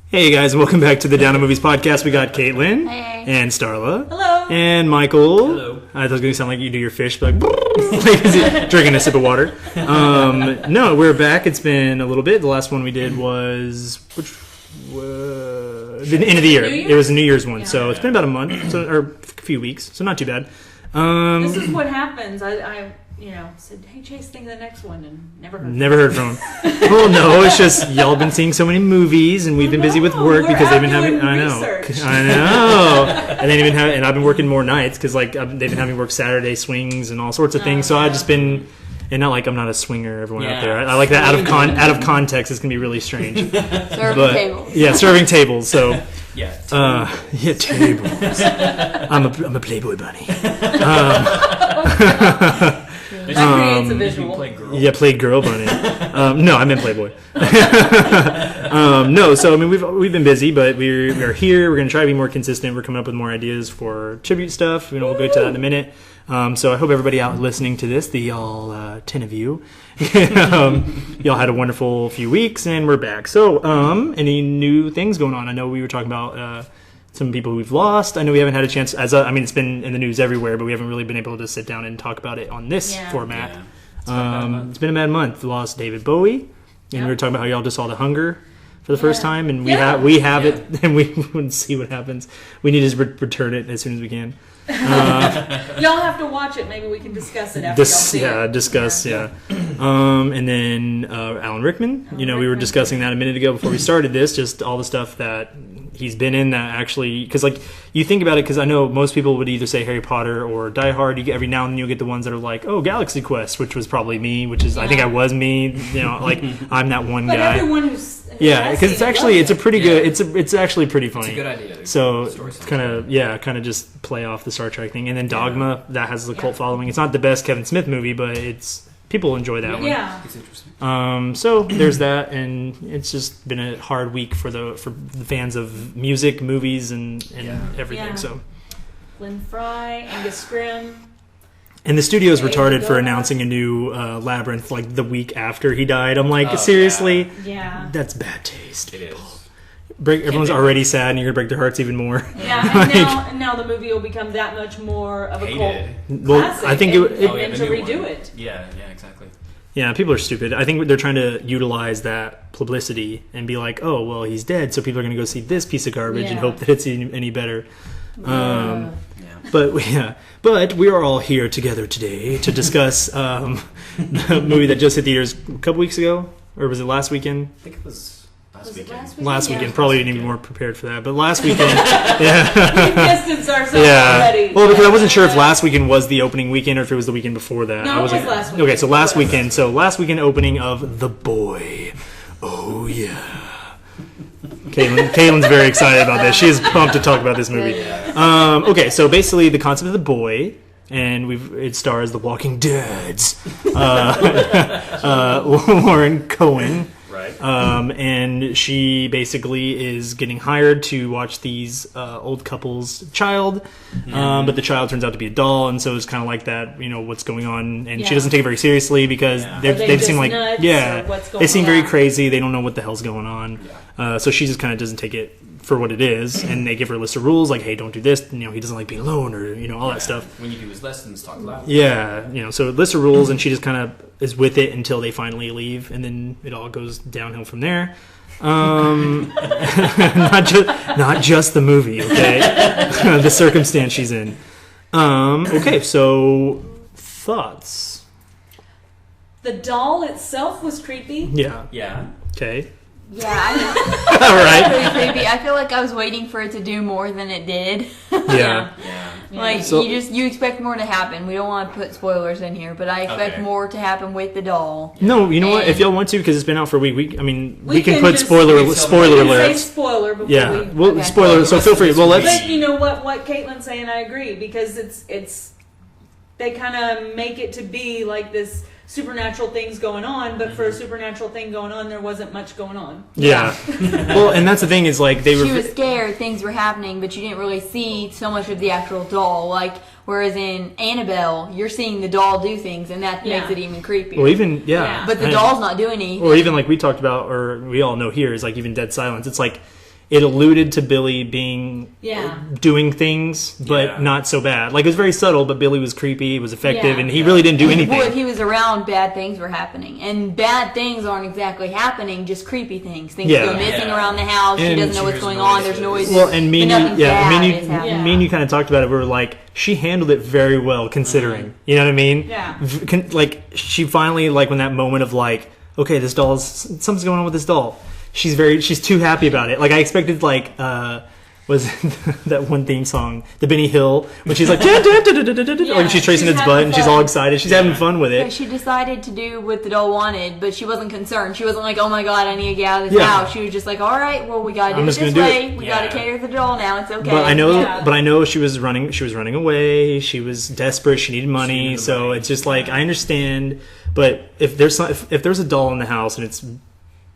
Hey guys, and welcome back to the Down to Movies podcast. We got Caitlin and Starla. Hello. And Michael. Hello. I was going to sound like you do your fish, but like is he drinking a sip of water. No, we're back. It's been a little bit. The last one we did was the end of the year. It was a New Year's one, so it's been about a month or a few weeks, so not too bad. This is what happens. I said, hey Chase, think of the next one, and never heard from him. Well, no, it's just y'all been seeing so many movies, and we've been busy with work because they've been having. I know, and they've been having, and I've been working more nights because they've been having work Saturday swings and all sorts of things. So I've just been. And not like I'm not a swinger, everyone out there. I like that out of context. It's gonna be really strange. Serving tables. Yeah, serving tables. So tables. Tables. I'm a Playboy bunny. That creates a visual. Played girl bunny. No, I meant Playboy. No, so I mean we've been busy, but we're here. We're gonna try to be more consistent. We're coming up with more ideas for tribute stuff. We'll go to that in a minute. So I hope everybody out listening to this, y'all 10 of you, y'all had a wonderful few weeks, and we're back. So any new things going on? I know we were talking about some people we've lost. I know we haven't had a chance. It's been in the news everywhere, but we haven't really been able to sit down and talk about it on this format. Yeah. It's been a bad month. We lost David Bowie, and we were talking about how y'all just saw The Hunger for the first time, and we have it, and we would see what happens. We need to return it as soon as we can. Y'all have to watch it. Maybe we can discuss it after y'all see it. Discuss. And then Alan Rickman. We were discussing that a minute ago before we started this. Just all the stuff that he's been in that actually, because like you think about it, because I know most people would either say Harry Potter or Die Hard. You get, every now and then you'll get the ones that are like, oh, Galaxy Quest, which was probably me, which is I think I was me. Like I'm that one guy. But everyone who's because it's actually it's a pretty good. It's actually pretty funny. It's a good idea. So kind of just play off the Star Trek thing, and then Dogma that has the cult following. It's not the best Kevin Smith movie, but people enjoy that one. Yeah, it's interesting. So there's that, and it's just been a hard week for the fans of music, movies, and everything. Yeah. So Glenn Frey, Angus Scrimm. And the studio's retarded for announcing a new Labyrinth like the week after he died. I'm like, seriously? Yeah. That's bad taste. It is. Everyone's already sad, and you're gonna break their hearts even more. Yeah, and now the movie will become that much more of a cult classic. I think and to redo it. Yeah, exactly. Yeah, people are stupid. I think they're trying to utilize that publicity and be like, oh, well, he's dead, so people are gonna go see this piece of garbage and hope that it's any better. But we are all here together today to discuss the movie that just hit theaters a couple weeks ago, or was it last weekend? I think it was last weekend. Probably didn't even more prepared for that, but last weekend, We distanced ourselves already. Well, because I wasn't sure if last weekend was the opening weekend or if it was the weekend before that. No, it was last weekend. Okay, so last weekend. So last weekend opening of The Boy. Oh yeah. Caitlin's very excited about this. She is pumped to talk about this movie. Okay, so basically the concept of The Boy, and it stars The Walking Dead's Lauren Cohen. Right. And she basically is getting hired to watch these old couple's child, but the child turns out to be a doll, and so it's kind of like that, what's going on, and she doesn't take it very seriously because they seem like they seem very crazy. They don't know what the hell's going on, so she just kind of doesn't take it for what it is, and they give her a list of rules like, hey, don't do this, he doesn't like being alone, or all that stuff. When you do his lessons, talk loud. So a list of rules, and she just kind of is with it until they finally leave, and then it all goes downhill from there. Not just the movie, okay? The circumstance she's in. Okay, so thoughts. The doll itself was creepy. Yeah. Okay. Yeah, I know. All right. Pretty creepy. I feel like I was waiting for it to do more than it did. Yeah. Like you expect more to happen. We don't want to put spoilers in here, but I expect more to happen with the doll. No, you know what? If y'all want to, because it's been out for a week, we can put spoiler alerts. Say spoiler before we. Spoiler. So feel free. Well, let's. But you know what Caitlin's saying, I agree, because it's they kind of make it to be like this supernatural things going on, but for a supernatural thing going on, there wasn't much going on. Yeah. Well, and that's the thing is like she was scared things were happening, but you didn't really see so much of the actual doll. Like whereas in Annabelle, you're seeing the doll do things, and that makes it even creepier. Well, even but the doll's not doing anything. Or even like we talked about, or we all know here, is like even Dead Silence. It's like it alluded to Billy being Yeah. doing things, but Yeah. not so bad. Like, it was very subtle, but Billy was creepy, it was effective, Yeah. and he really didn't do anything. Well, if he was around, bad things were happening, and bad things aren't exactly happening, just creepy things. Things Yeah. go missing Yeah. around the house. She And doesn't know what's there's going on. There's noises. noises. Well, and me but and nothing you, yeah, bad me is happening. Yeah. and you kind of talked about it. We were like, she handled it very well, considering. You know what I mean? Yeah. Like, she finally, like, when that moment of like, okay, this doll's something's going on with this doll. She's too happy about it. Like, I expected, like, was that one theme song, the Benny Hill, when she's like, like she's tracing she's its having butt and she's fun. all excited. She's having fun with Yeah, it. she decided to do what the doll wanted, but she wasn't concerned. She wasn't like, "Oh my god, I need to get out of this Yeah. house." She was just like, "All right, well, we gotta do I'm it just this gonna do way. it." We Yeah. gotta cater to the doll now. It's okay." But Yeah. I know she was running away. She was desperate. She needed money. needed So money. it's just like, I understand. But if there's if there's a doll in the house and it's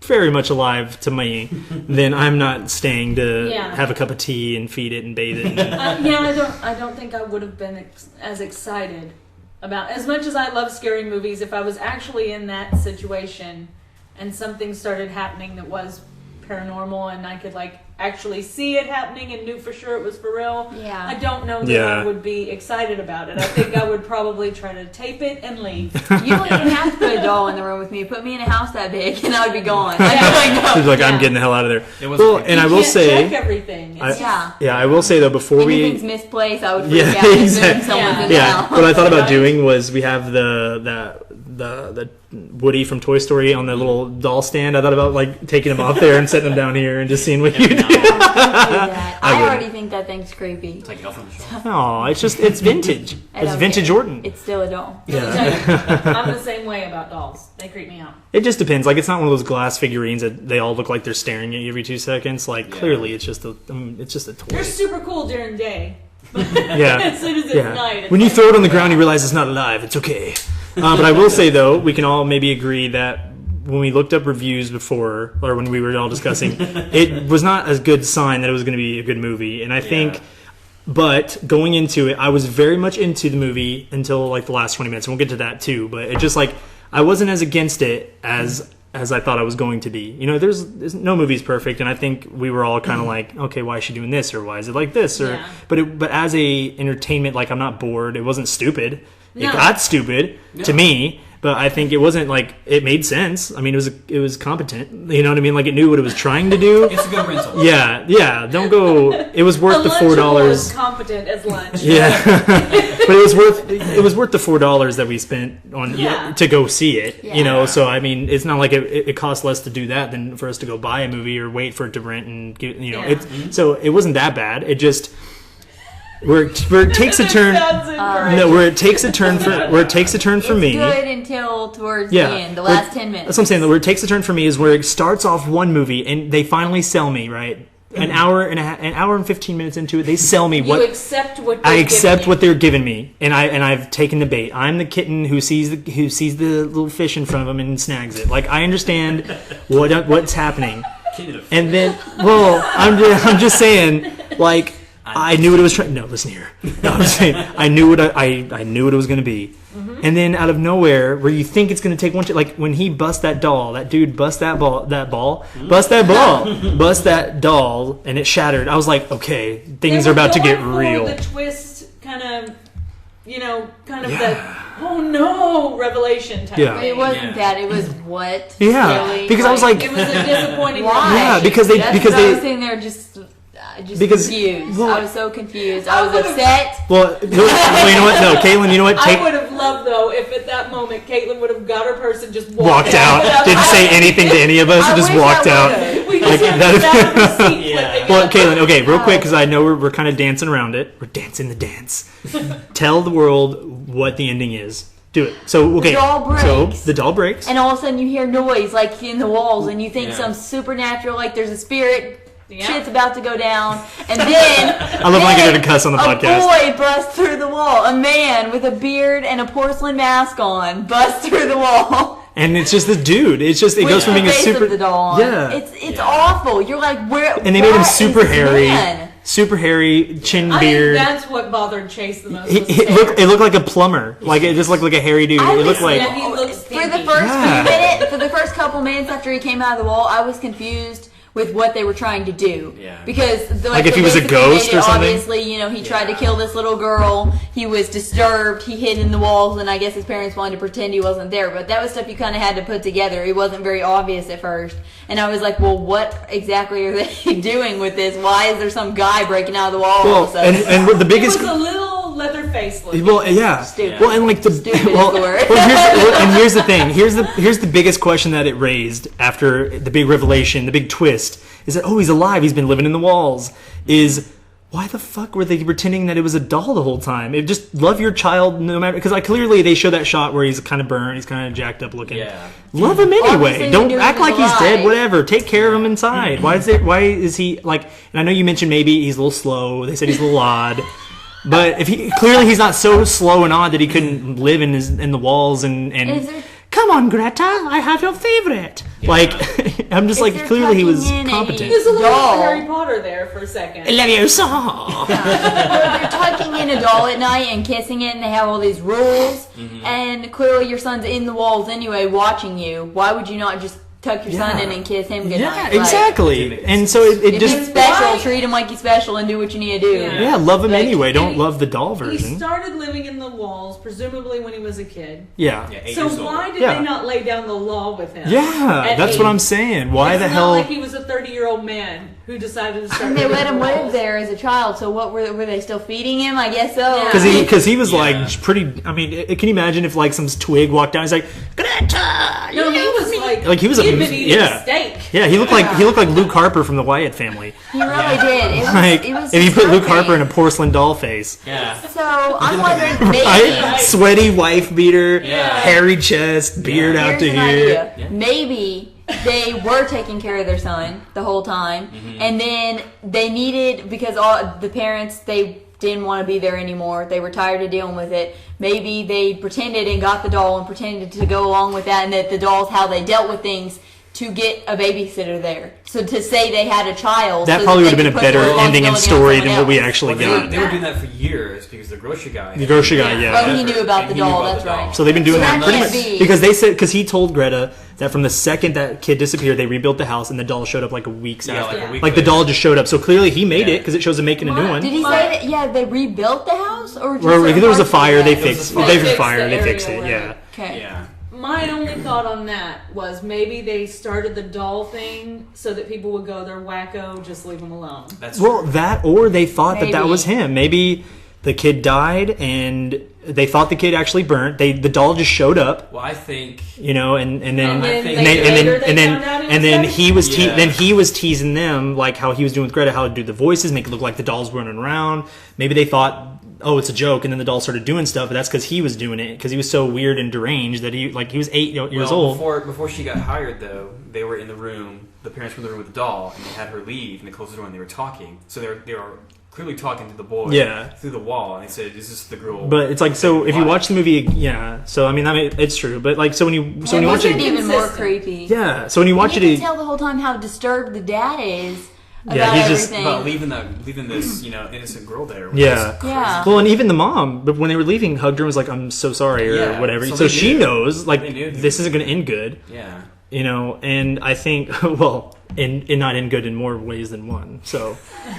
very much alive to me, then I'm not staying to Yeah. have a cup of tea and feed it and bathe it. I don't think I would have been as excited about, as much as I love scary movies, if I was actually in that situation and something started happening that was paranormal and I could like actually see it happening and knew for sure it was for real. Yeah. I don't know that Yeah. I would be excited about it. I think I would probably try to tape it and leave. You don't even have to put a doll in the room with me. Put me in a house that big, and I would be gone. I'd be like, She's like, yeah. I'm getting the hell out of there. It was Well, creepy. and I You will can't say, check everything. It's Yeah. yeah, I will say though, before Anything's we, misplaced, I would freak Yeah, out and exactly. assume someone's in the yeah, house. what I thought about Right. doing was we have the Woody from Toy Story on the little doll stand. I thought about like taking him off there and setting him down here and just seeing what you do. I I wouldn't. already think that thing's creepy. It's like Elf on the Shelf. Oh, it's vintage. I It's don't vintage care. Jordan. It's still a doll. Yeah. I'm the same way about dolls. They creep me out. It just depends. Like, it's not one of those glass figurines that they all look like they're staring at you every 2 seconds. Like, Yeah. clearly, it's just a toy. They're super cool during day. Yeah. As soon as it's night. It's When you like, throw it on the ground, you realize it's not alive. It's okay. But I will say, though, we can all maybe agree that when we looked up reviews before, or when we were all discussing, it was not a good sign that it was going to be a good movie. And I think, but going into it, I was very much into the movie until like the last 20 minutes. And we'll get to that too. But it just like, I wasn't as against it as I thought I was going to be. You know, there's no movie's perfect, and I think we were all kind of like, okay, why is she doing this, or why is it like this, or Yeah. but as a entertainment, like, I'm not bored. It wasn't stupid. It No. got stupid to me, but I think it wasn't like, it made sense. I mean, it was competent. You know what I mean? Like, it knew what it was trying to do. It's a good rental. Yeah. Don't go. It was worth The the Lunchable is $4. competent as lunch. Yeah, but it was worth the $4 that we spent on Yeah. to go see it. You know, Yeah. so I mean, it's not like it costs less to do that than for us to go buy a movie or wait for it to rent and get, you know. Yeah. So it wasn't that bad. It just where it takes a turn. Sounds encouraging. No, where it takes a turn for It's me. good until towards Yeah. the end, the Where- last 10 minutes. That's what I'm saying. Where it takes a turn for me is where it starts off one movie and they finally sell me, right? An hour and 15 minutes into it, they sell me You what accept what I they've accept given what they're giving me, and I've taken the bait. I'm the kitten who sees the little fish in front of him and snags it. Like, I understand what's happening, and then I'm just saying, like, I knew what it was trying. No, listen here. No, I'm saying I knew what I knew what it was going to be, and then out of nowhere, where you think it's going to take one, like when he busts that doll, that dude bust that doll, and it shattered. I was like, okay, things They are were about to get going for real. The twist, kind of that, oh no, revelation type Yeah. thing. It wasn't Yeah. that. It was what? Yeah, Really? because I was like, It was a disappointing Why? Yeah, because they- That's because what I they- was sitting there just Because- confused. well- I was so confused. I I was would've- upset. well, you know what? No, Caitlin, you know what? I would have loved though if at that moment Caitlin would have got her purse and just Walked out, didn't say anything to any of us, I just wish I walked out. would've. We just Like, had that- the back receipt Yeah. flipping Well, up. Caitlin, okay, real quick, because I know we're kind of dancing around it. We're dancing the dance. Tell the world what the ending is. Do it. So, okay. doll So, breaks. the doll breaks. And all of a sudden you hear noise like in the walls, and you think Yeah. some supernatural, like there's a spirit. Yeah. Shit's about to go down, and then I love when I get her to cuss on the podcast. A boy busts through the wall. A man with a beard and a porcelain mask on busts through the wall. And it's just this dude. It goes With from the being a face super. of the doll on. Yeah. It's awful. You're like, where? And they made him what is super this hairy. man? Super hairy, chin I beard. think that's what bothered Chase the most. It, was his it hair. looked like a plumber. Like, it just looked like a hairy dude. I It was- looked like. Yeah, he looks for the stinky. first Yeah. few minutes, for the first couple minutes after he came out of the wall, I was confused with what they were trying to do. Yeah. Because Like if he was a basically ghost made it or something? Obviously, he tried to kill this little girl. He was disturbed. He hid in the walls, and I guess his parents wanted to pretend he wasn't there. But that was stuff you kind of had to put together. It wasn't very obvious at first. And I was like, well, what exactly are they doing with this? Why is there some guy breaking out of the wall all of a Well, sudden? and what the It biggest. was a little Leatherface looking. Well, yeah. Stupid. Well, and like the Stupid is well, the word. and here's the thing. Here's the biggest question that it raised after the big revelation, the big twist, is that he's alive. He's been living in the walls. Is why the fuck were they pretending that it was a doll the whole time? It just love your child no matter, because clearly they show that shot where he's kind of burned, he's kind of jacked up looking. Yeah. Love him anyway. Obviously, Don't they knew act he was like he's dead. alive. Whatever. Take care of him inside. Why is he like? And I know you mentioned maybe he's a little slow. They said he's a little odd. But if he's not so slow and odd that he couldn't live in the walls and Is there- come on, Greta, I have your favorite. Yeah. Like I'm just Is like there clearly he was tucking in competent. There's a little Doll. Harry Potter there for a second. Leviosa. Well, they're tucking in a doll at night and kissing it, and they have all these rules. And clearly, your son's in the walls anyway, watching you. Why would you not just tuck your son Yeah. in and kiss him goodnight? Yeah, Like, exactly. And so it If he's just special, Why? treat him like he's special and do what you need to do. Yeah. love him Like, anyway. Don't he- love the doll He version. started living in the walls, presumably when he was a kid. Yeah. Yeah, 8 So years old. why did Yeah. they not lay down the law with him? Yeah, At that's what 8? I'm saying. Why It's the not hell? like he was a 30-year-old man who decided to start. And they living let in him the live walls. there as a child. So what were they still feeding him? I guess so. Yeah. Because he was Yeah. like pretty. I mean, can you imagine if like some twig walked down? He's like, Greta. No, he was Like, he was a- he'd been eating yeah. steak. Yeah, he looked like Luke Harper from the Wyatt family. He really did. It was, Like it was if you put Luke disgusting. Harper in a porcelain doll face, Yeah. So I'm wondering, maybe right? Sweaty wife beater, Yeah. hairy chest, beard Yeah. out here's to an here. idea. Yeah. Maybe they were taking care of their son the whole time, and then they needed, because all the parents, they didn't want to be there anymore. They were tired of dealing with it. Maybe they pretended and got the doll and pretended to go along with that, and that the doll's how they dealt with things to get a babysitter there. So to say they had a child, That so probably they would have been could a put the better ending and responsibility on story than what we someone else. actually Well, got. they were doing that for years because the grocery guy. The grocery guy, yeah. Oh, he knew about the He knew doll. about That's the doll. right. So they've been doing So that that pretty can't much be. because they said he told Greta that from the second that kid disappeared, they rebuilt the house and the doll showed up like a week Yeah, after. like a week Like the later. doll just showed up. So clearly he made Yeah. it because it shows him making a new one. Did he My- say that? Yeah, they rebuilt the house, or just Or certain there was a parts of fire, it? they was a fixed. fire. They They fixed fire, the they area fixed it. where- Yeah. Okay. Yeah. My only thought on that was maybe they started the doll thing so that people would go, they're wacko, just leave them alone. That's Well, true. that or they thought that Maybe. was him. Maybe the kid died and they thought the kid actually burnt. The doll just showed up, Well, I think. you know, and then And then think- and then later and they then found out it and was then him? he was Yeah. then he was teasing them like how he was doing with Greta, how to do the voices, make it look like the doll's running around. Maybe they thought, oh, it's a joke, and then the doll started doing stuff, but that's because he was doing it because he was so weird and deranged that he was 8 years old. Before she got hired, though, they were in the room. The parents were in the room with the doll, and they had her leave, and they closed the door, and they were talking. So they were clearly talking to the boy. Yeah. Through the wall, and they said, "Is this the girl?" But it's like, so if you Why? watch the movie, yeah. So I mean, it's true. But like, so when you It watch wasn't it, even more Consistent. creepy. yeah. So when you watch you can it, tell the whole time how disturbed the dad is about Yeah, he's just- everything. about leaving this innocent girl there. which Yeah. is crazy. Yeah. well, and even the mom, but when they were leaving, hugged her and was like, "I'm so sorry" or Yeah, whatever. so So they she knew. knows like They knew. this isn't going to end good, Yeah. you know. And I think, well, in not end good in more ways than one. So,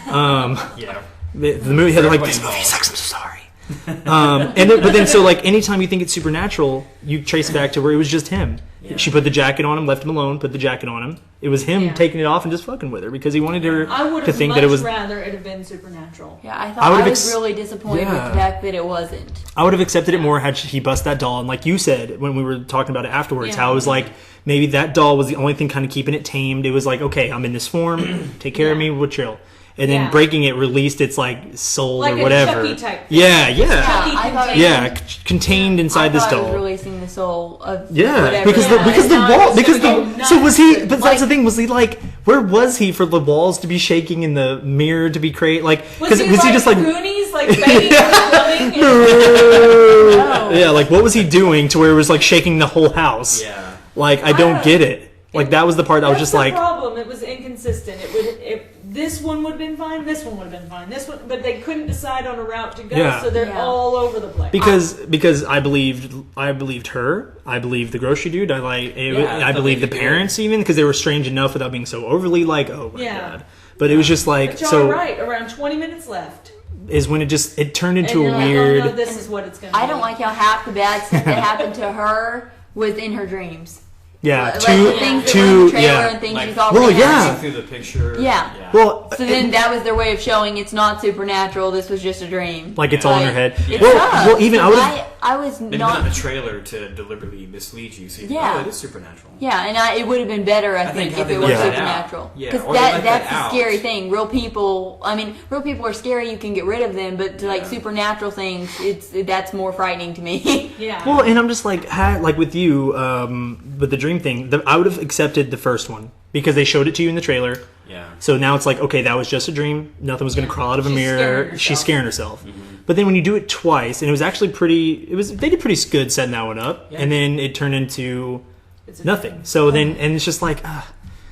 Yeah. the movie had like Everybody this movie involved. sucks. I'm so sorry. But then so like anytime you think it's supernatural, you trace it back to where it was just him. Yeah. She put the jacket on him, left him alone, put the jacket on him. It was him Yeah. taking it off and just fucking with her because he wanted her I would to have think much that it was. rather it have been supernatural. Yeah, I I thought would've I was ex- really disappointed with Yeah. the fact that it wasn't. I would have accepted it more had he bust that doll. And like you said when we were talking about it afterwards, Yeah. how it was like maybe that doll was the only thing kind of keeping it tamed. It was like, okay, I'm in this form, take care of Yeah. me, we'll chill. And then Yeah. breaking it released its like soul Like or a whatever. Chucky type thing. Yeah, yeah, Chucky I thought- contained. yeah, contained inside I this thought it was doll. releasing the soul of Yeah, whatever. because Yeah, the and now wall it's because gonna the go so was he? nuts. But that's the thing. Was he like where was he for the walls to be shaking and the mirror to be create like Was he just like Goonies, like begging for something? yeah like what was he doing to where it was like shaking the whole house? Yeah. Like I don't get it. Like that was the part that was That's just the like problem. It was inconsistent. this one would have been fine, this one would have been fine, this one, but they couldn't decide on a route to go, Yeah. so they're Yeah. all over the place. Because I believed her. I believed the grocery dude. I believed the you did. parents even because they were strange enough without being so overly like, oh my Yeah. god. But it was just like But y'all so are right. Around 20 minutes left. is when it turned And into you're a like, weird. oh no, this is what it's going to be. I don't like how half the bad stuff that happened to her was in her dreams. Yeah, Like the things that were in the trailer yeah. and things Like, you thought well, were yeah. happening. Through the picture. Yeah. Well, So then that was their way of showing it's not supernatural. This was just a dream. like it's all in her head. It Well, sucks. well, even I would. I was Maybe not in not. the trailer to deliberately mislead you, so you think, Yeah. oh, it is supernatural. Yeah, and it would have been better, I think, how if they it was let that supernatural. out. Yeah, Because or they let that's that the out. scary thing. Real people are scary. You can get rid of them, but to like Yeah. supernatural things, that's more frightening to me. Yeah. Well, and I'm just like with you with the dream thing. I would have accepted the first one because they showed it to you in the trailer. Yeah. So now it's like, okay, that was just a dream. Nothing was going to crawl out of a She's mirror. scaring herself. She's scaring herself. But then when you do it twice, and it was actually they did pretty good setting that one up, Yeah. and then it turned into It's a nothing. So then, and it's just like,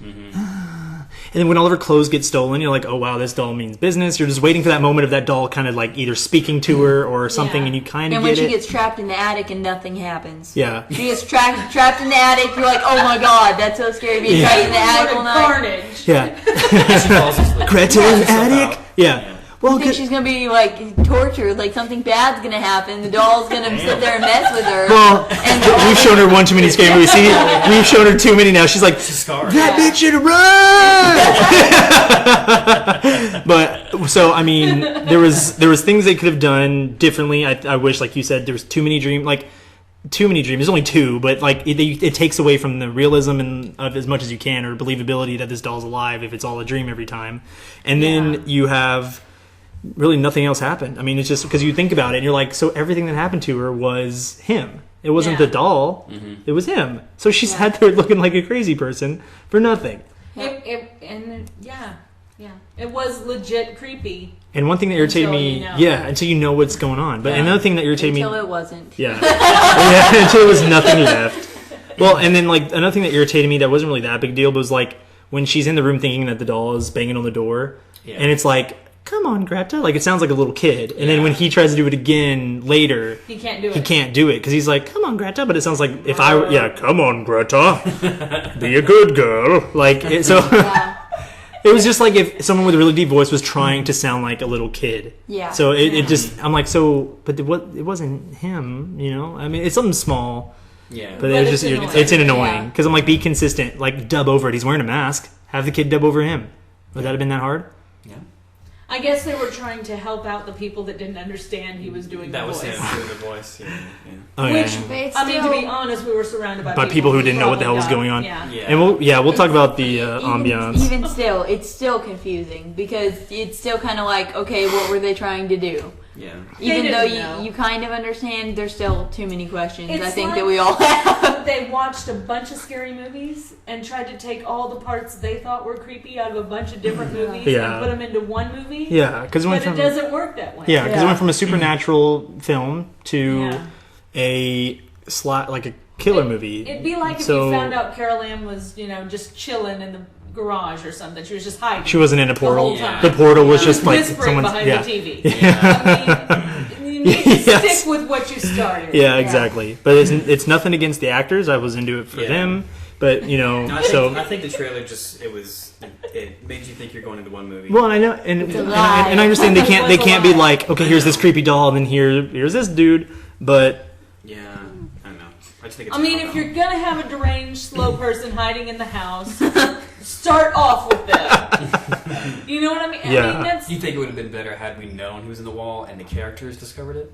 and then when all of her clothes get stolen, you're like, oh wow, this doll means business. You're just waiting for that moment of that doll kind of like either speaking to her or something, Yeah. and you kind of And when get she it. gets trapped in the attic and nothing happens. Yeah. She gets trapped in the attic. You're like, oh my god, that's so scary. Being Yeah. trapped in the attic all What a night. carnage. Yeah. She falls asleep. Greta She in falls the herself attic. out. Yeah. Well, I think she's gonna be like tortured, like something bad's gonna happen. The doll's gonna sit there and mess with her. well, And we've shown her one too many scary movies. See, we've shown her too many now. She's like, She's scarred. that bitch should run. But so I mean, there was things they could have done differently. I wish, like you said, there was too many dreams. There's only two, but like it takes away from the realism and of as much as you can, or believability that this doll's alive if it's all a dream every time. And then Yeah. you have really nothing else happened. I mean, it's just because you think about it and you're like, so everything that happened to her was him. It wasn't Yeah. the doll. It was him. So she sat there looking like a crazy person for nothing. It was legit creepy. And one thing that irritated Until me, you know. until you know what's going on. But Yeah. another thing that irritated me, until it wasn't. yeah, until there was nothing left. Well, and then like another thing that irritated me that wasn't really that big deal, but was like when she's in the room thinking that the doll is banging on the door, Yeah. and it's like, come on, Greta, like it sounds like a little kid. And then Yeah. when he tries to do it again later, He can't do it. he can't do it because he's like, come on, Greta, but it sounds like if I, come on, Greta, be a good girl, like so. Yeah. It was just like if someone with a really deep voice was trying to sound like a little kid. Yeah. So it just, I'm like, but it wasn't him, you know? I mean, it's something small, Yeah. but But it was it's just, annoying. it's annoying. Yeah. Because I'm like, be consistent. Like, dub over it. He's wearing a mask. Have the kid dub over him. Would that have been that hard? Yeah. I guess they were trying to help out the people that didn't understand he was doing That the was voice. him doing the voice. Yeah. Oh, yeah. Which, But it's I mean, to still- be honest, we were surrounded by By people who didn't know what the hell was probably going on. died. Yeah. Yeah. And we'll talk about the ambiance. Even still, it's still confusing because it's still kind of like, okay, what were they trying to do? Yeah. Even didn't though know. you kind of understand, there's still too many questions. It's I think like- that we all have. They watched a bunch of scary movies and tried to take all the parts they thought were creepy out of a bunch of different movies Yeah. and put them into one movie. Yeah, because it But went it from doesn't work that way. because it Yeah. went from a supernatural film to Yeah. a like a killer movie. It'd be like if So- you found out Carol Ann was, just chilling in the garage or something. She was just hiding. She wasn't in a portal. whole time. The portal was She just like whispering someone's behind yeah. the TV. Yeah. I mean, you need to Yes. stick with what you started. Yeah, exactly. But it's nothing against the actors. I was into it for Yeah. them. But No, I so think the trailer it made you think you're going into one movie. well, and I know, and It's a and lie. I understand they It was a can't be lie. like, okay, here's this creepy doll, and then here's this dude. But Yeah. I don't know. I just think it's I mean, if you're gonna have a deranged, slow person hiding in the house, start off with that. You know what I mean? I Yeah. mean, that's You think it would have been better had we known he was in the wall and the characters discovered it?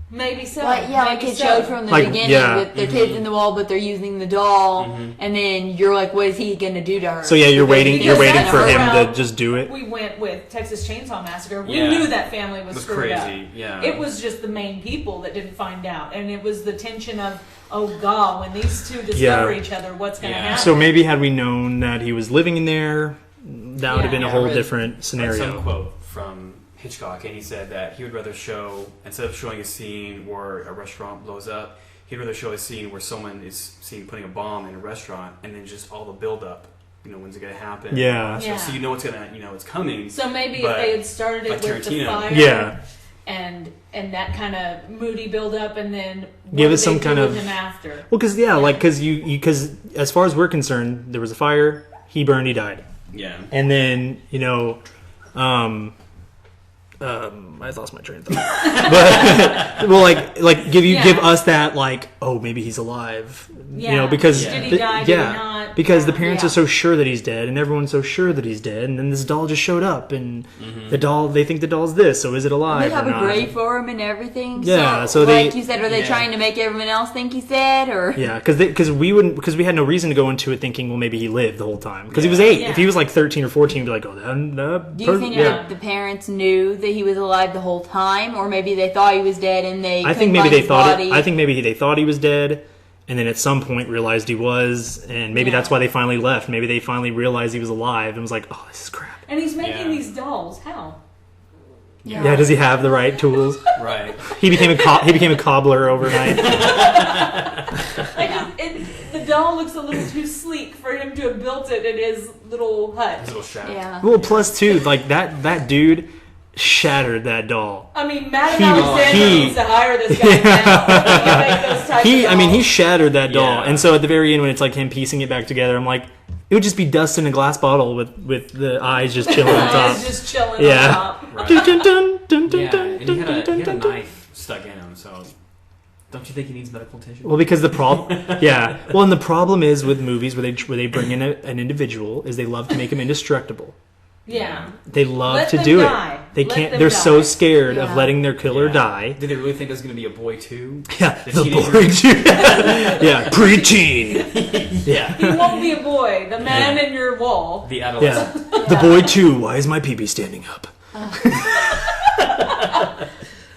maybe so. Like, yeah, like maybe it so. showed from the Like, beginning yeah. with their kids in the wall, but they're using the doll, and then you're like, what is he gonna do to her? so yeah, you're Because waiting. he You're Because waiting that's for him around- to just do it. We went with Texas Chainsaw Massacre. We Yeah. knew that family was It was screwed up. crazy. Yeah. It was just the main people that didn't find out, and it was the tension of, oh God, when these two discover Yeah. each other, what's going to Yeah. happen? So maybe had we known that he was living in there, that would have been a Yeah, I whole read- different read scenario. some quote from Hitchcock, and he said that he would rather show, instead of showing a scene where a restaurant blows up, he'd rather show a scene where someone is seen putting a bomb in a restaurant, and then just all the build up when's it gonna happen? Yeah. So you know it's gonna, it's coming. So maybe But, if they had started it like with the Tarantino. fire, Yeah. and that kind of moody build up, and then Give what us did some they kind do of- with him after. Well, because as far as we're concerned, there was a fire. He burned. He died. Yeah. And then I lost my train of thought. But well, give us that maybe he's alive. Yeah. Because Did he die? Did he not? because the parents Yeah. are so sure that he's dead, and everyone's so sure that he's dead, and then this doll just showed up, and they think the doll's this. So is it alive? They have or a not? grave for him and everything. Yeah, So, so they- like you said, are they Yeah. trying to make everyone else think he's dead, or? Yeah, because we had no reason to go into it thinking, well, maybe he lived the whole time because he was 8. Yeah. If he was like 13 or 14, we'd be like, oh, that Do you think yeah. like the parents knew that he was alive the whole time, or maybe they thought he was dead and they? I think couldn't maybe find they his thought body? I think maybe they thought he was dead, and then at some point realized he was, and maybe Yeah. that's why they finally left. Maybe they finally realized he was alive and was like, oh, this is crap. And he's making Yeah. these dolls. How? Yeah, does he have the right tools? Right. He became a cobbler overnight. The doll looks a little too sleek for him to have built it in his little hut. His little shack. Yeah. Well, plus two, like that dude shattered that doll. I mean, Matt He- Alexander he- needs to hire this guy now. He can make those types of He dolls. shattered that doll, Yeah. and so at the very end when it's like him piecing it back together, I'm like, it would just be dust in a glass bottle with the eyes just chilling on top. He's just chilling Yeah. on top. Right. Dun, dun, dun, dun, dun, Yeah, dun, and he dun, had dun, a dun, dun. knife stuck in him, so don't you think he needs medical attention? Well, because the problem, yeah. Well, and the problem is with movies where they bring in an individual is they love to make him indestructible. Yeah. They love Let to them do die. it. They Let can't. them They're die. so scared of Yeah. letting their killer Yeah. die. Did they really think it was going to be a boy too? Yeah, The the teenager. boy too. Yeah, preteen. Yeah, He won't be a boy. The man in your wall. The yeah. adolescent. The boy too. Why is my pee-pee standing up?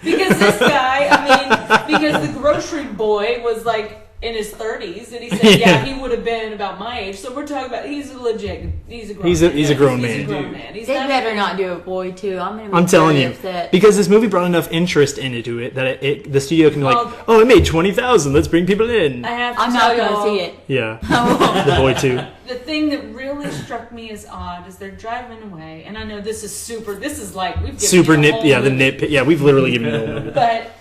Because this guy, because the grocery boy was like in his 30s, and he said, yeah, he would have been about my age. So we're talking about he's a grown man. He's a grown He's man. a grown man. He's They better even- not do it, boy. Too. I'm gonna. Be I'm telling very you, upset. because this movie brought enough interest into it that the studio can be like, Well- oh, it made 20,000. Let's bring people in. I have to I'm tell not gonna y'all, see it. Yeah, the boy too. The thing that really struck me as odd is they're driving away, and I know this is like we've given Super you the nip. whole Yeah, the movie. nip. Yeah, we've literally given you the whole movie. But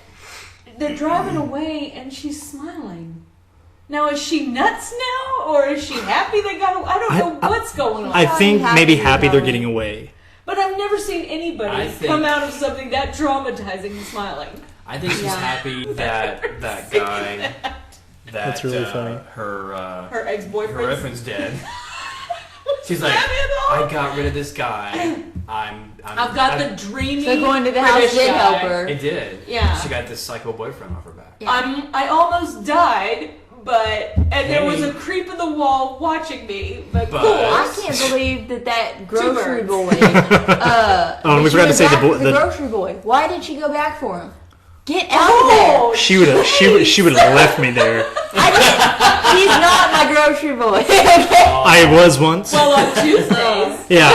they're driving away, and she's smiling. Now, is she nuts now, or is she happy they got away? I don't know what's going on. I think happy maybe they're happy they're going. getting away. But I've never seen anybody I think- come out of something that traumatizing and smiling. I think she's Yeah. happy that that guy. That's really funny. Her Her ex-boyfriend. boyfriend's dead. She's like, I got rid of this guy. I've got the dreamy. So going to the house British did guy. help her. It did. Yeah. She got this psycho boyfriend off her back. Yeah. I almost died, and there was Hey. a creep in the wall watching me. But But- cool. I can't believe that grocery birds. boy. Oh, and we she forgot to went say back the for the grocery boy. Why did she go back for him? Get out of there! Oh, She would have. She would have left me there. He's not my grocery boy. I was once. well, on Tuesdays. Yeah.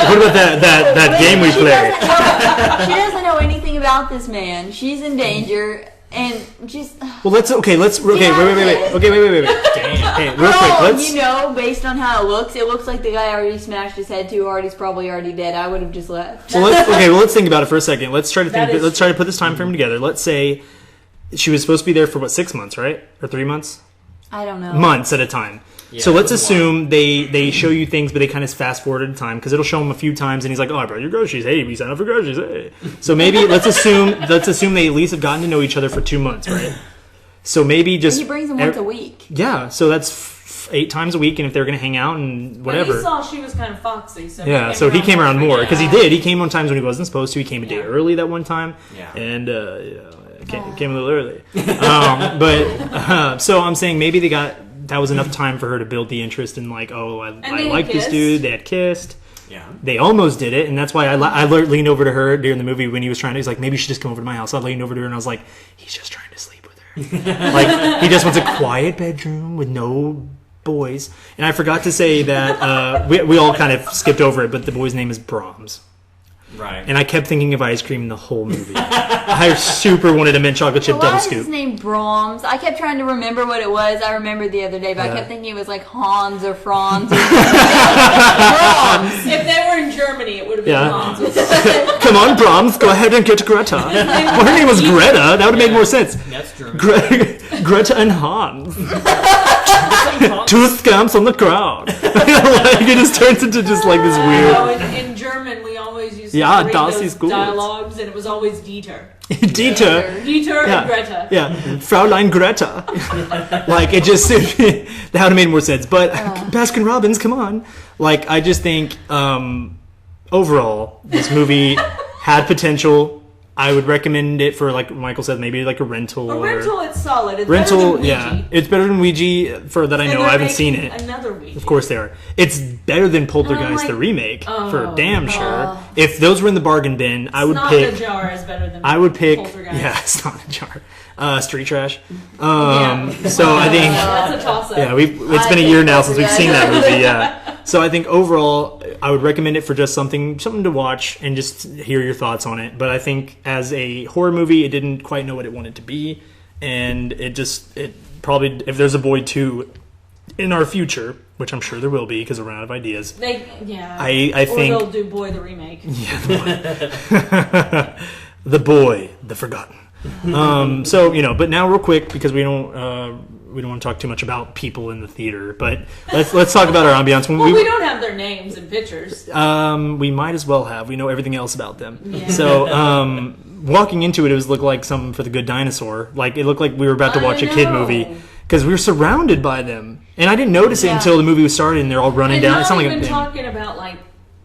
What about that game we She played? She doesn't know anything about this man. She's in danger, and she's. Well, let's okay. Wait. Damn. Hey, real quick. Let's. You know, based on how it looks like the guy already smashed his head too hard. He's probably already dead. I would have just left. Well, let's think about it for a second. Let's try to think. That is Let's try to put this time frame together. Let's say she was supposed to be there for 6 months, right, or 3 months? I don't know. Months at a time. Yeah, So it let's was a assume they show you things, but they kind of fast forward at a time because it'll show him a few times, and he's like, "Oh, I brought your groceries. Hey, we signed up for groceries. Hey." So maybe let's assume they at least have gotten to know each other for 2 months, right? So maybe just He brings him once a week. Yeah, so that's 8 times a week, and if they're going to hang out and But whatever. he saw she was kind of foxy, so Yeah, so he came around more because he Yeah. did. He came on times when he wasn't supposed to. He came a day Yeah. early that one time, Yeah. and came a little early. So I'm saying maybe that was enough time for her to build the interest in like, oh, I they like this kissed. dude. They had kissed. Yeah. They almost did it, and that's why I leaned over to her during the movie when he was trying to. He's like, maybe you should just come over to my house. I leaned over to her and I was like, he's just trying to sleep with her. Like he just wants a quiet bedroom with no boys. And I forgot to say that we all kind of skipped over it, but the boy's name is Brahms. Right. And I kept thinking of ice cream the whole movie. I super wanted a mint chocolate chip Why double is his scoop. name Brahms? I kept trying to remember what it was. I remembered the other day, but Yeah. I kept thinking it was like Hans or Franz. Or Brahms. If they were in Germany, it would have been Yeah. Hans. Come on, Brahms, go ahead and get Greta. Well, her name was Greta. That would have made more sense. That's German. Greta and Hans. Two scamps on the crowd. Like, it just turns into just like this No, weird. in German, we always used Ja, to read das those ist gut. dialogues, and it was always Dieter. Dieter. Dieter Yeah. and Greta. Yeah, Fraulein Greta. Like, it just, that would have made more sense. But Baskin Robbins, come on. Like, I just think, overall, this movie had potential. I would recommend it for, like Michael said, maybe like a rental. A or rental, it's solid. It's rental, better than Ouija. yeah. It's better than Ouija, for that I And know. they're I haven't seen making it. Another Ouija. Of course they are. It's better than Poltergeist, like, the remake, for damn sure. Oh. If those were in the bargain bin, I would Not pick. the jar is better than I would pick. Poltergeist. Yeah, it's not a jar. Street Trash. Yeah. So I think. That's a toss-up. Yeah, it's I been a think year now since we've seen that Poltergeist. movie. Yeah. So I think overall, I would recommend it for just something to watch and just hear your thoughts on it. But I think as a horror movie, it didn't quite know what it wanted to be, and it probably, if there's a Boy 2 in our future, which I'm sure there will be because we're out of ideas. I I think or they'll do Boy the remake. The Boy, the Forgotten. So but now real quick, because we don't want to talk too much about people in the theater, but let's talk about our ambiance. When Well, we don't have their names and pictures. we might as well have. We know everything else about them. Yeah. So walking into it, looked like something for the Good Dinosaur. Like, it looked like we were about to watch a kid know. movie because we were surrounded by them, and I didn't notice it Yeah. until the movie was started and they're all running And down. not It's not like even a talking about like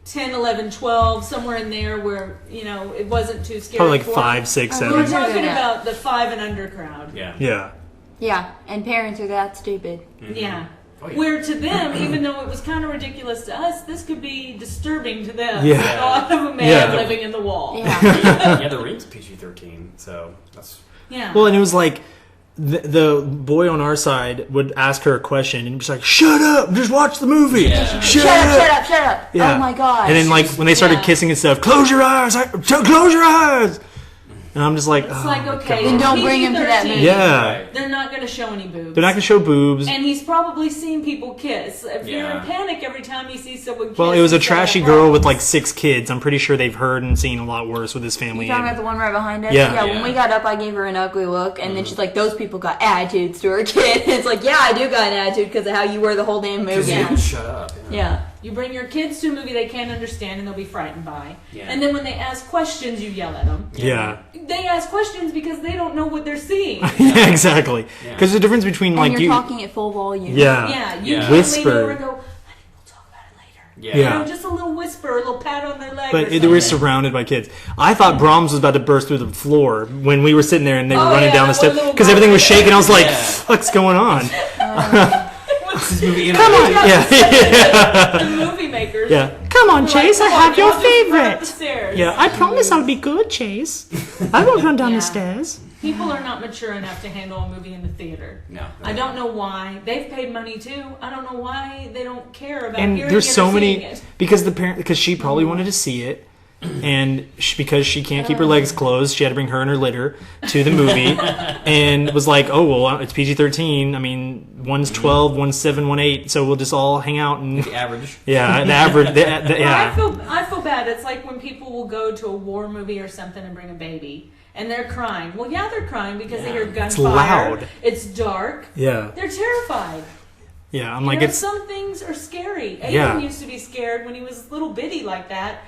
10, 11, 12, somewhere in there where, it wasn't too scary. probably like for 5, 6, I We're 7. mean, talking Yeah. about the 5 and under crowd. Yeah. Yeah. Yeah, and parents are that stupid. Yeah. Oh, yeah. Where to them, even though it was kind of ridiculous to us, this could be disturbing to them. Yeah. The thought of a man Yeah. living in the wall. Yeah. Yeah, the ring's PG-13, so that's Yeah. Well, and it was like the boy on our side would ask her a question and be like, "Shut up! Just watch the movie. Yeah. Shut Shut up, up!" shut up, shut up. Yeah. Oh my god. And then like when they started Yeah. kissing and stuff, close your eyes, close your eyes. And I'm just like, It's oh like, my okay, God. Then don't bring him to that PG-13, movie. Yeah, Right. They're not going to show any boobs. they're not gonna show boobs. And he's probably seen people kiss. If you're in Yeah. panic every time you see someone kiss. Well, it was a it's not trashy problem. girl with like 6 kids. I'm pretty sure they've heard and seen a lot worse with his family. You talking about the one right behind us? Yeah. When Yeah. we got up, I gave her an ugly look, and then she's like, "Those people got attitudes to her kid." It's like, yeah, I do got an attitude because of how you were the whole damn because movie. you don't shut up. Yeah. You bring your kids to a movie they can't understand and they'll be frightened by. Yeah. And then when they ask questions, you yell at them. Yeah, They ask questions because they don't know what they're seeing. yeah, exactly. Yeah. Because the difference between And like you're you, talking at full volume. yeah, Yeah, you Yeah. can't Whisper. lean over and go, honey, we'll talk about it later. Yeah. Yeah. Just a little whisper, a little pat on their leg. But or they were something. surrounded by kids. I thought Brahms was about to burst through the floor when we were sitting there and they were Oh, running yeah, down the that steps one little because girl everything was right shaking. I was like, Yeah. "What's going on?" This movie Come on, yeah, The movie makers. yeah. Come on, were like, Chase. I "Come on, have your y'all just run up favorite. the stairs." Yeah, I promise I'll be good, Chase. I won't run down Yeah. the stairs. People are not mature enough to handle a movie in the theater. No. I don't know why. They've paid money too. I don't know why they don't care about And hearing there's it so or many seeing it. because she probably wanted to see it, and because she can't keep her legs closed, she had to bring her and her litter to the movie, and was like, "Oh well, it's PG-13. I mean, one's 12, one's 7, one 8, so we'll just all hang out and The average. yeah, the average, Well, yeah." I feel bad. It's like when people will go to a war movie or something and bring a baby. And they're crying. Well, yeah, they're crying because they hear gunfire. loud. It's dark. Yeah, They're terrified. yeah. I'm You like, know, it's some things are scary. Aiden Yeah. used to be scared when he was little bitty like that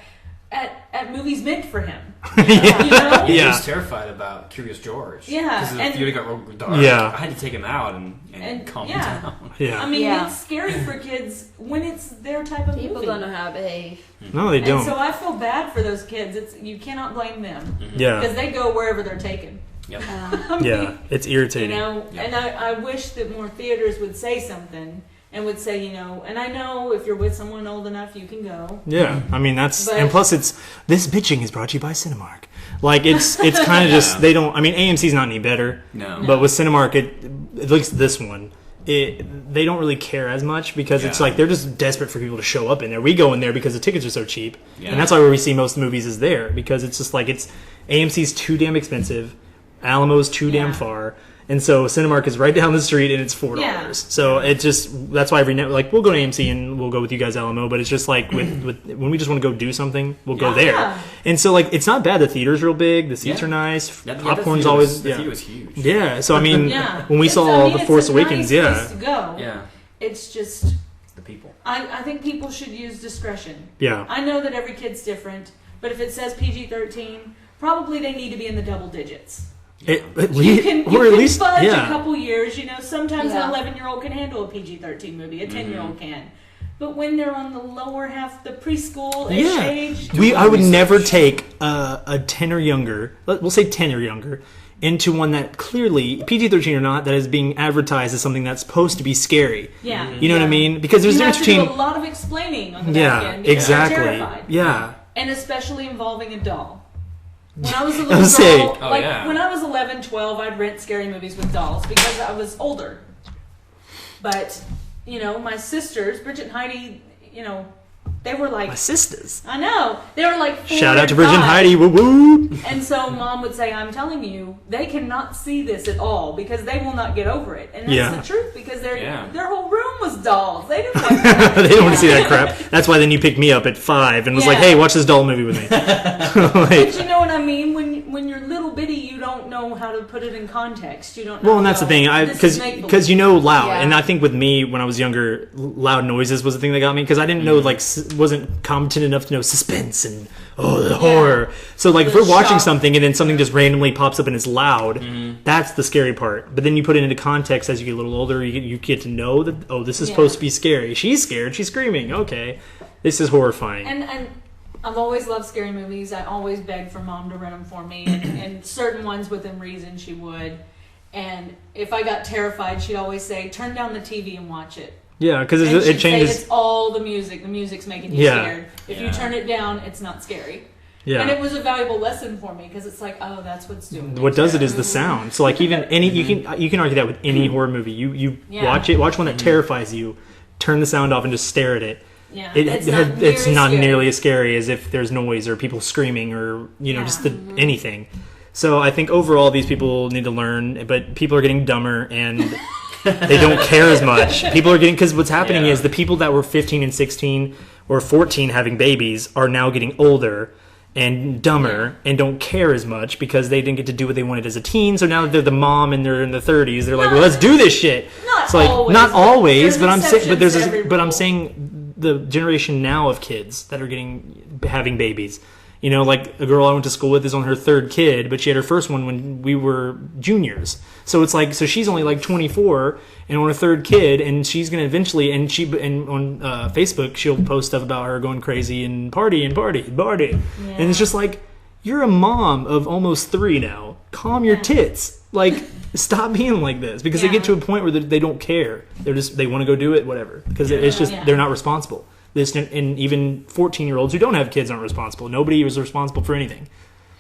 at movies meant for him. yeah, You know? He Yeah. was terrified about Curious George. Yeah, Because the and- theater got real dark. Yeah. I had to take him out and calm him yeah. down. yeah. I mean, Yeah. it's scary for kids when it's their type of People movie. don't know how to behave. No, they And don't. so I feel bad for those kids. It's you cannot blame them Yeah, because they go wherever they're taken. Yep. I mean, yeah. It's You irritating. know, Yeah. and I wish that more theaters would say something and would say, you know, and I know if you're with someone old enough, you can go. Yeah, I mean that's But- and plus it's this bitching is brought to you by Cinemark. Like it's kind of just Yeah. they don't. I mean AMC's not any better, No. but with Cinemark, at least this one, they don't really care as much because it's Yeah. like they're just desperate for people to show up in there. We go in there because the tickets are so cheap, Yeah. and that's why where we see most movies is there because it's just like it's AMC's too damn expensive, Alamo's too damn Yeah. far, and so Cinemark is right down the street and it's $4. Yeah. So it just that's why every night like we'll go to AMC and we'll go with you guys Alamo, but it's just like with when we just want to go do something, we'll go Yeah. there. Yeah. And so like it's not bad. The theater's real big, the seats Yeah. are nice, That- yeah, popcorn's the always theater was huge. yeah. So I mean, Yeah. when we It's- saw I mean, The it's Force a Awakens, nice yeah. place to go. Yeah, It's just, the people. I think people should use discretion. Yeah. I know that every kid's different, but if it says PG-13, probably they need to be in the double digits. At You least, can, or you at can least, fudge a yeah. couple years. You know, sometimes Yeah. an 11-year-old can handle a PG-13 movie. A 10-year-old Mm-hmm. can. But when they're on the lower half, the preschool Yeah. age, I would research. never take a 10 or younger, we'll say 10 or younger, into one that clearly, PG-13 or not, that is being advertised as something that's supposed to be scary. yeah, You know what I mean? Because there's you a have difference to do between... a lot of explaining on the back Yeah, end. Because they're exactly. terrified. Yeah. And especially involving a doll. When I was a I little was girl, saying- Oh, like yeah. when I was 11, 12, I'd rent scary movies with dolls because I was older. But, you know, my sisters, Bridget and Heidi, you know, they were like, My sisters. I know, they were like 4 Shout out and to Bridget and 5. Heidi, woo woo! And so mom would say, I'm telling you, they cannot see this at all because they will not get over it. And that's Yeah. the truth because Yeah. their whole room was dolls. They didn't want that. They don't want to see that crap. That's why then you picked me up at 5 and was like, Yeah. hey, watch this doll movie with me. But Like, you know what I mean? When you're little bitty, you don't know how to put it in context. You don't know. well, and that's the thing, because you know loud, Yeah. and I think with me when I was younger, loud noises was the thing that got me because I didn't know like wasn't competent enough to know suspense and the horror. So like if The we're watching shock. something and then something just randomly pops up and it's loud, that's the scary part. But then you put it into context as you get a little older, you get to know that this is Yeah. supposed to be scary. She's scared, she's screaming. Okay, this is horrifying. And I've always loved scary movies. I always begged for mom to rent them for me, and certain ones within reason she would. And if I got terrified, she'd always say, "Turn down the TV and watch it." Yeah, because And it she'd say, changes. it's all the music. The music's making you Yeah. scared. If you Yeah. turn it down, it's not scary. Yeah. And it was a valuable lesson for me because it's like, oh, that's what's doing. What does it is the sound. So like even any you can argue that with any horror movie. You Yeah. watch one that terrifies you, turn the sound off and just stare at it. Yeah, It's not scary. nearly as scary as if there's noise or people screaming or just Yeah. anything. So I think overall these people need to learn, but people are getting dumber and they don't care as much. People are getting because what's happening Yeah. is the people that were 15 and 16 or 14 having babies are now getting older and dumber and don't care as much because they didn't get to do what they wanted as a teen. So now that they're the mom and they're in the 30s, they're like, well, let's do this shit. Not It's like always, not but always, there's but I'm saying, but exceptions to every but I'm rule. saying the generation now of kids that are having babies. You know, like a girl I went to school with is on her 3rd kid, but she had her first one when we were juniors. So it's like, so she's only like 24 and on her 3rd kid, and she's gonna eventually, and on Facebook she'll post stuff about her going crazy and party, and it's just like, you're a mom of almost 3 now. Calm your tits. Like, stop being like this because they get to a point where they don't care. They want to go do it, whatever. Because it's just Yeah. they're not responsible. And even 14-year-olds who don't have kids aren't responsible. Nobody is responsible for anything.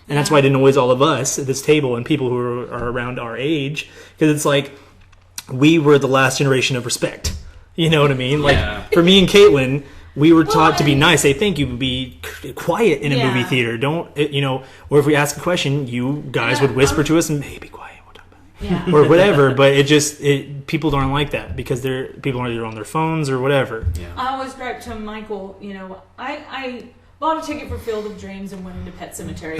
And that's why it annoys all of us at this table and people who are around our age. Because it's like, we were the last generation of respect. You know what I mean? Like, Yeah. for me and Caitlin, we were taught to be and- nice, say thank you, be quiet in a movie Yeah. theater. Don't, or if we ask a question, you guys would whisper to us and, hey, be quiet, we'll talk about it. Yeah. Or whatever, but people aren't like that because people are either on their phones or whatever. Yeah. I always gripe to Michael, I bought a ticket for Field of Dreams and went into Pet Cemetery.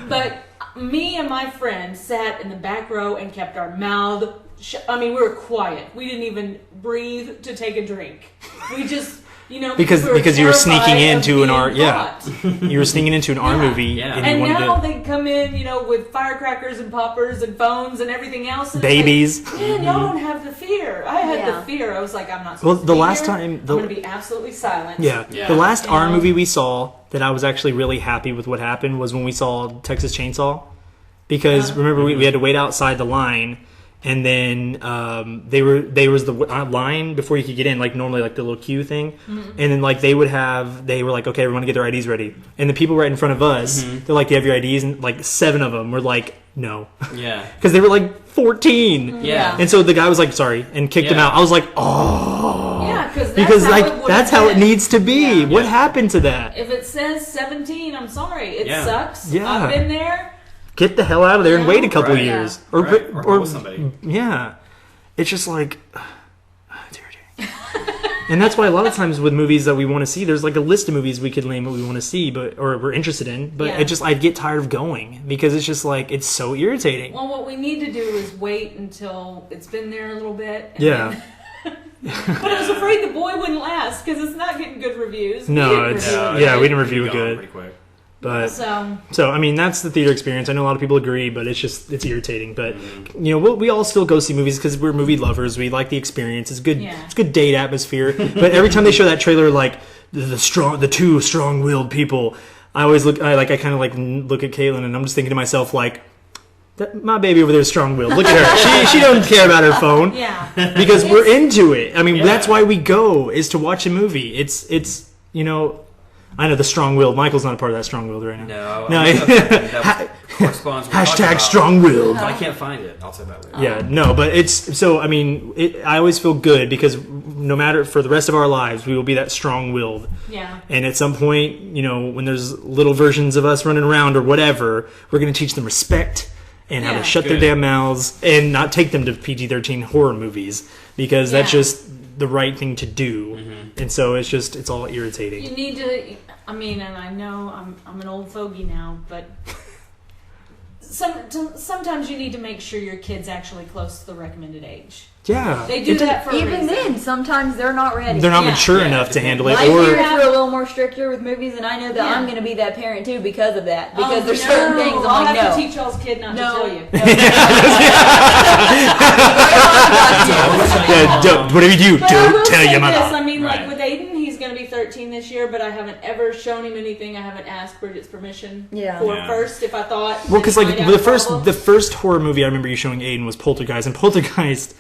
But me and my friend sat in the back row and kept our mouth shut. I mean, we were quiet. We didn't even breathe to take a drink. We just, Because you were sneaking terrified of into an being R, yeah. caught. You were sneaking into an R Yeah. movie Yeah. and you And wanted now to they come in, with firecrackers and poppers and phones and everything else. And babies. It's like, man, y'all don't have the fear. I had Yeah. the fear. I was like, I'm not Well, supposed to the be last here. time- I'm going to be absolutely silent. Yeah. Yeah. The last You R know? movie we saw that I was actually really happy with what happened was when we saw Texas Chainsaw. Because remember we had to wait outside the line and then there was the line before you could get in, like normally like the little queue thing. And then like they were like, okay, everyone get their IDs ready. And the people right in front of us, they're like, do you have your IDs? And like 7 of them were like no. Yeah. Because they were like 14. Yeah. And so the guy was like, sorry, and kicked him Yeah. out. I was like, oh. Yeah, because That's how it needs to be. Yeah. What happened to that? If it says 17, I'm sorry. It Yeah. sucks. Yeah. I've been there. Get the hell out of there and Yeah. wait a couple Right. years. Or hold somebody. Yeah. It's just like, it's irritating. And that's why a lot of times with movies that we want to see, there's like a list of movies we could name what we want to see, or we're interested in. But Yeah. I'd get tired of going because it's just like, it's so irritating. Well, what we need to do is wait until it's been there a little bit. And Yeah. then- but I was afraid the boy wouldn't last because it's not getting good reviews. No, We didn't it's- review it yeah, good. we didn't review it Gone good. Pretty quick. But So I mean, that's the theater experience. I know a lot of people agree, but it's irritating. But you know, we all still go see movies because we're movie lovers. We like the experience. It's good. Yeah. It's good date atmosphere. But every time they show that trailer, like the two strong-willed people, I always look. I kind of like look at Caitlin, and I'm just thinking to myself, like, my baby over there is strong-willed. Look at her. She don't care about her phone. yeah, Because we're into it. I mean, Yeah. that's why we go, is to watch a movie. It's you know, I know the strong-willed. Michael's not a part of that strong-willed right now. No. No. That corresponds with what we're talking Hashtag about. strong-willed. I can't find it. I'll say that later. Yeah, no, but it's so. I mean, I always feel good because no matter for the rest of our lives, we will be that strong-willed. yeah. And at some point, you know, when there's little versions of us running around or whatever, we're going to teach them respect and how Yeah. to shut their Good. damn mouths and not take them to PG-13 horror movies because that's Yeah. just the right thing to do. And so it's all irritating. You need to. I mean, and I know I'm an old fogey now, but sometimes you need to make sure your kid's actually close to the recommended age. Yeah, They do that for a Even reason. then, sometimes they're not ready. they're not Yeah. mature Yeah, enough to handle it, My or parents were a little more stricter with movies, and I know that Yeah. I'm going to be that parent too because of that. Oh, Because there's no, certain things I'm I'll like, have no. to teach y'all's kid not No. to tell you. yeah, whatever you do, But I don't will tell say your this. mother. I mean, Right. like with Aiden, he's going to be 13 this year, but I haven't ever shown him anything. I haven't asked Bridget's permission Yeah. for Yeah. first if I thought. Well, because like I'd have the a first problem. horror movie I remember you showing Aiden was Poltergeist, and Poltergeist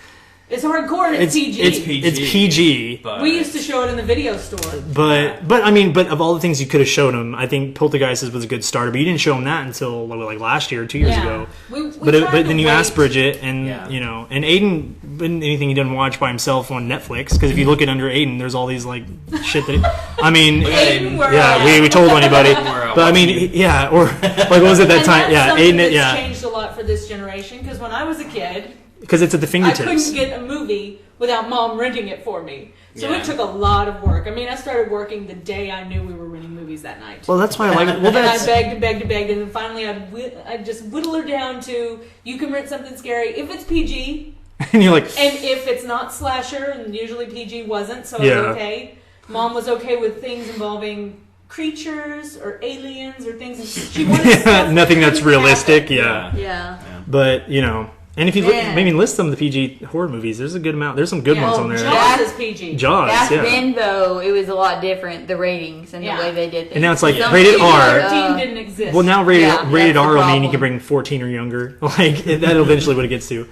It's hardcore and it's PG. It's PG. it's PG. But We used to show it in the video store. But I mean, but of all the things you could have shown him, I think Poltergeist was a good starter. But you didn't show him that until like last year, 2 years Yeah. ago. We But tried but to then you wait. asked Bridget, and Yeah. you know, and Aiden, anything he doesn't watch by himself on Netflix, because if you look at under Aiden, there's all these like shit that I mean, Look at Aiden, Aiden. we're, yeah, we told anybody, We're, but I mean, watching yeah, or like what was it that and time? that's Yeah, something Aiden, that's yeah, changed a lot for this generation because when I was a kid, because it's at the I fingertips. couldn't get a movie without mom renting it for me. So Yeah. it took a lot of work. I mean, I started working the day I knew we were renting movies that night. Well, that's why I like. Well, and I that's begged and begged and begged, and then finally I'd just whittle her down to you can rent something scary if it's PG, and you're like, and if it's not slasher, and usually PG wasn't, so Yeah. it was okay. Mom was okay with things involving creatures or aliens or things. She wanted stuff nothing that's that realistic. happened. Yeah. Yeah. But you know, and if you look, Man. maybe list some of the PG horror movies, there's a good amount. There's some good Yeah. ones on there. Jaws is PG. Jaws, Back yeah. then, though, it was a lot different, the ratings and Yeah. the way they did things. And now it's like Some rated people, R. 13 didn't exist. Well, now rated Yeah, rated that's the R will mean you problem. can bring 14 or younger. Like that'll eventually what it gets to.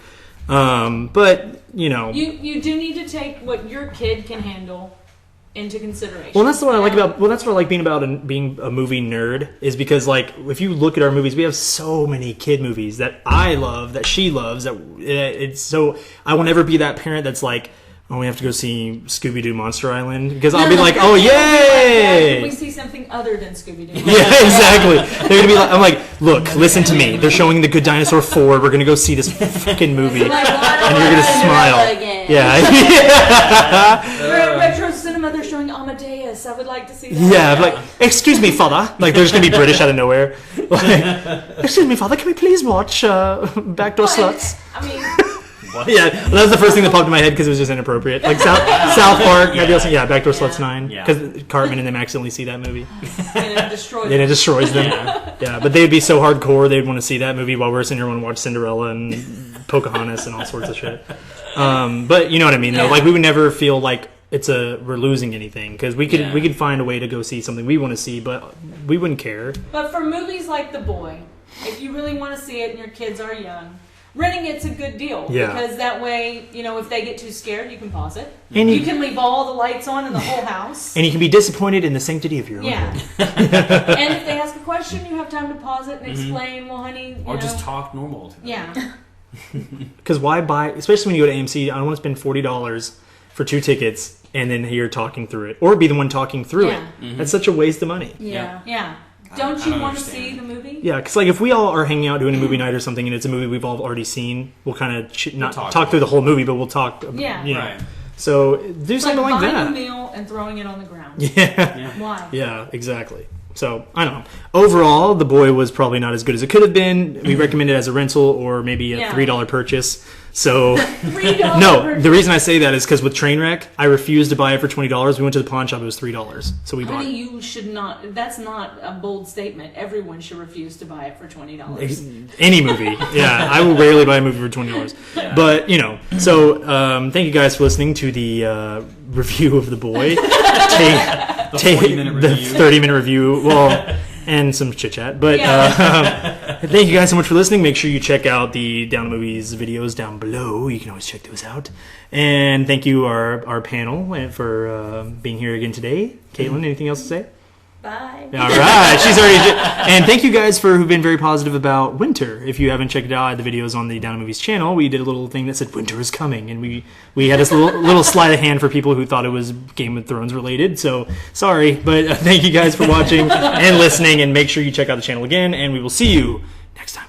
But you know, you do need to take what your kid can handle into consideration. well, that's what I like Yeah. about. Well, that's what I like being a movie nerd is because like if you look at our movies, we have so many kid movies that I love, that she loves. That it's so I won't ever be that parent that's like, oh, we have to go see Scooby Doo Monster Island because I'll be like, oh Can we yay. see something other than Scooby Doo? Yeah, exactly. They're gonna be like, I'm like, look, listen to me. They're showing The Good Dinosaur 4. We're gonna go see this fucking movie, and you're gonna smile. Again. Yeah, Retro cinema, they're showing Amadeus. I would like to see that. yeah. I'm like, excuse me, father. Like, they're just gonna be British out of nowhere. Like, excuse me, father. Can we please watch Backdoor Well, Sluts? I mean, Yeah, that was the first thing that popped in my head because it was just inappropriate. Like South Park. Have you all seen? Yeah, Backdoor Sluts 9. Yeah. Because Cartman and them accidentally see that movie. and it destroys And it destroys them. Yeah. Yeah, but they'd be so hardcore they'd want to see that movie while we're sitting here wanting to watch Cinderella and Pocahontas and all sorts of shit. But you know what I mean, though. Yeah. Like we would never feel like we're losing anything because we could find a way to go see something we want to see, but we wouldn't care. But for movies like The Boy, if you really want to see it and your kids are young, renting it's a good deal. Yeah. Because that way, if they get too scared, you can pause it. And You can leave all the lights on in the whole house. And you can be disappointed in the sanctity of your own Yeah. home. And if they ask a question, you have time to pause it and explain, well, honey, Or just talk normal to them. Yeah. Because why buy, especially when you go to AMC, I don't want to spend $40 for 2 tickets and then you're talking through it. Or be the one talking through Yeah. it. That's such a waste of money. Yeah. Yeah. I Don't you don't want to understand. see the movie? Yeah, because like if we all are hanging out doing a movie night or something and it's a movie we've all already seen, we'll kind of not talk talk through the whole movie, but we'll talk. Yeah. Right. So do It's something like buying a that. meal and throwing it on the ground. Yeah. Yeah. Why? Yeah, exactly. So, I don't know. Overall, The Boy was probably not as good as it could have been. We recommend it as a rental or maybe a Yeah. $3 purchase. So, $3 no, per- the reason I say that is because with Trainwreck, I refused to buy it for $20. We went to the pawn shop, it was $3. So we bought Honey, it. you should not. That's not a bold statement. Everyone should refuse to buy it for $20. Any movie. Yeah, I will rarely buy a movie for $20. But, so thank you guys for listening to the review of The Boy. The 40-minute the review. 30-minute review. Well, and some chit chat. But thank you guys so much for listening. Make sure you check out the Down the Movies videos down below. You can always check those out. And thank you, our panel, for being here again today. Caitlin, anything else to say? Bye. All right, she's already. And thank you guys who've been very positive about winter. If you haven't checked it out, the videos on the Down the Movies channel, we did a little thing that said winter is coming, and we had this little sleight of hand for people who thought it was Game of Thrones related. So sorry, but thank you guys for watching and listening, and make sure you check out the channel again, and we will see you next time.